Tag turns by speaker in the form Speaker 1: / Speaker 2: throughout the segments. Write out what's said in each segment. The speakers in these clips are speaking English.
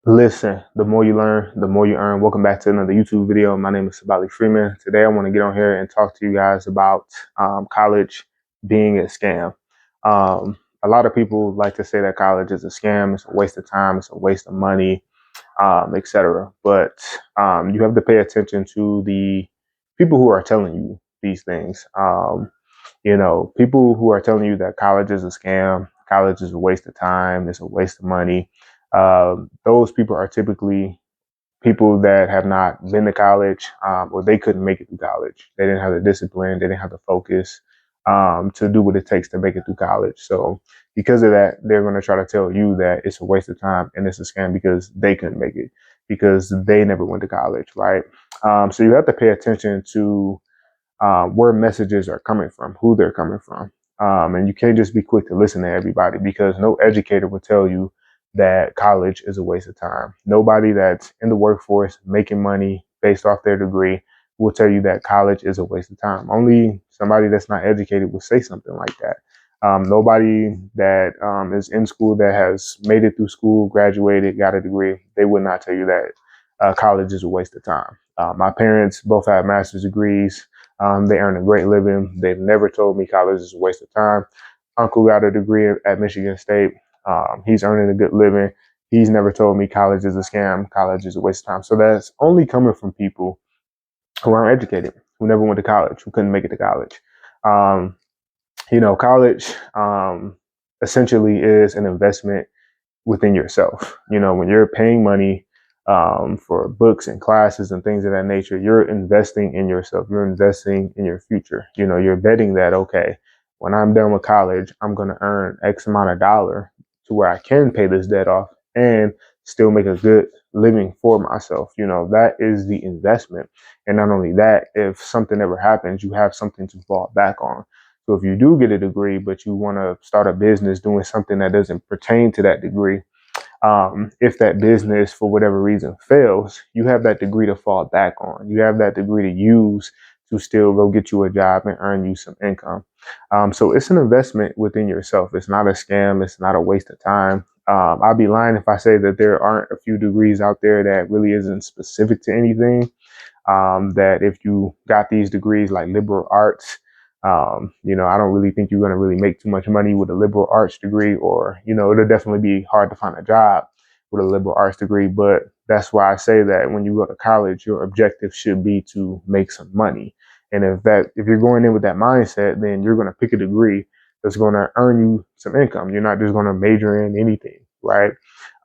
Speaker 1: Listen, the more you learn, the more you earn. Welcome back to another YouTube video. My name is Sabali Freeman. Today, I want to get on here and talk to you guys about college being a scam. A lot of people like to say that college is a scam. It's a waste of time. It's a waste of money, etc. But you have to pay attention to the people who are telling you these things. People who are telling you that college is a scam, college is a waste of time, it's a waste of money. Those people are typically people that have not been to college, or they couldn't make it through college. They didn't have the discipline, they didn't have the focus to do what it takes to make it through college. So because of that, they're going to try to tell you that it's a waste of time and it's a scam because they couldn't make it, because they never went to college, right? So you have to pay attention to where messages are coming from, who they're coming from. And you can't just be quick to listen to everybody, because no educator will tell you that college is a waste of time. Nobody that's in the workforce making money based off their degree will tell you that college is a waste of time. Only somebody that's not educated will say something like that. Nobody that is in school that has made it through school, graduated, got a degree, they would not tell you that college is a waste of time. My parents both have master's degrees. They earn a great living. They've never told me college is a waste of time. Uncle got a degree at Michigan State. He's earning a good living. He's never told me college is a scam, college is a waste of time. So that's only coming from people who aren't educated, who never went to college, who couldn't make it to college. College essentially is an investment within yourself. When you're paying money for books and classes and things of that nature, you're investing in yourself. You're investing in your future. You're betting that, okay, when I'm done with college, I'm going to earn X amount of dollar to where I can pay this debt off and still make a good living for myself. That is the investment. And not only that, if something ever happens, you have something to fall back on. So if you do get a degree, but you want to start a business doing something that doesn't pertain to that degree, if that business for whatever reason fails, you have that degree to fall back on. You have that degree to use to still go get you a job and earn you some income. So it's an investment within yourself. It's not a scam. It's not a waste of time. I'd be lying if I say that there aren't a few degrees out there that really isn't specific to anything. That if you got these degrees like liberal arts, I don't really think you're going to really make too much money with a liberal arts degree, or, it'll definitely be hard to find a job with a liberal arts degree. But that's why I say that when you go to college, your objective should be to make some money. And if you're going in with that mindset, then you're going to pick a degree that's going to earn you some income. You're not just going to major in anything, right?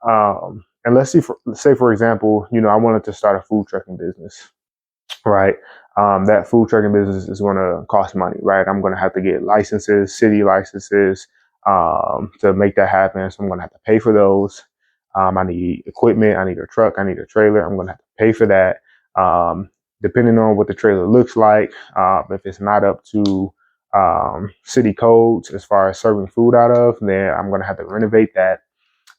Speaker 1: And let's say, for example, I wanted to start a food trucking business, right? That food trucking business is going to cost money, right? I'm going to have to get licenses, city licenses, to make that happen. So I'm going to have to pay for those. I need equipment. I need a truck. I need a trailer. I'm going to have to pay for that. Depending on what the trailer looks like, if it's not up to city codes as far as serving food out of, then I'm going to have to renovate that.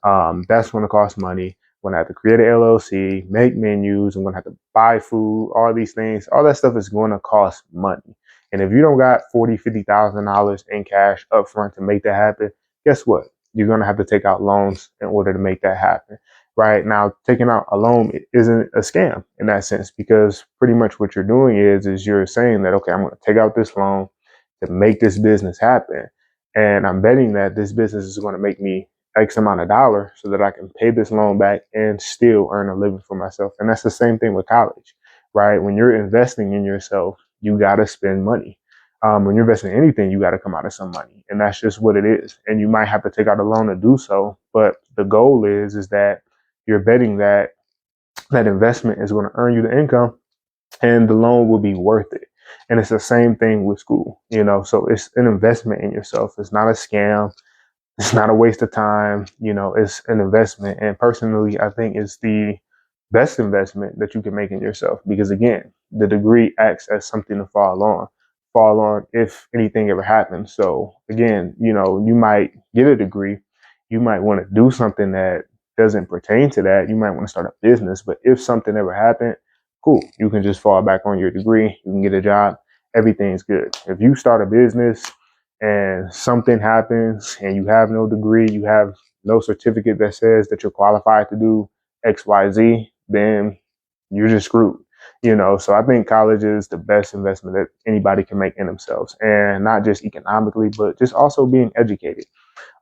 Speaker 1: That's going to cost money. I'm going to have to create an LLC, make menus. I'm going to have to buy food, all these things. All that stuff is going to cost money. And if you don't got $40,000, $50,000 in cash up front to make that happen, guess what? You're going to have to take out loans in order to make that happen. Right now, taking out a loan isn't a scam in that sense, because pretty much what you're doing is you're saying that, okay, I'm going to take out this loan to make this business happen. And I'm betting that this business is going to make me X amount of dollars so that I can pay this loan back and still earn a living for myself. And that's the same thing with college, right? When you're investing in yourself, you got to spend money. When you're investing in anything, you got to come out of some money, and that's just what it is. And you might have to take out a loan to do so. But the goal is that you're betting that that investment is going to earn you the income, and the loan will be worth it. And it's the same thing with school, so it's an investment in yourself. It's not a scam. It's not a waste of time. It's an investment. And personally, I think it's the best investment that you can make in yourself, because again, the degree acts as something to fall on if anything ever happens. So again, you might get a degree. You might want to do something that doesn't pertain to that. You might want to start a business, but if something ever happened, cool. You can just fall back on your degree. You can get a job. Everything's good. If you start a business and something happens and you have no degree, you have no certificate that says that you're qualified to do XYZ, then you're just screwed. So I think college is the best investment that anybody can make in themselves, and not just economically, but just also being educated,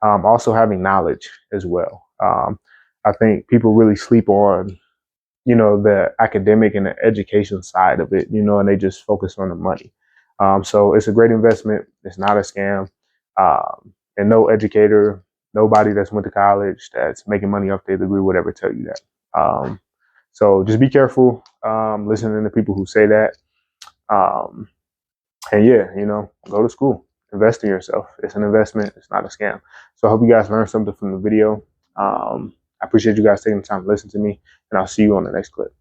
Speaker 1: also having knowledge as well. I think people really sleep on, the academic and the education side of it, and they just focus on the money. So it's a great investment. It's not a scam. And no educator, nobody that's went to college that's making money off their degree would ever tell you that. So just be careful listening to people who say that. Um, and yeah, go to school, invest in yourself. It's an investment. It's not a scam. So I hope you guys learned something from the video. I appreciate you guys taking the time to listen to me, and I'll see you on the next clip.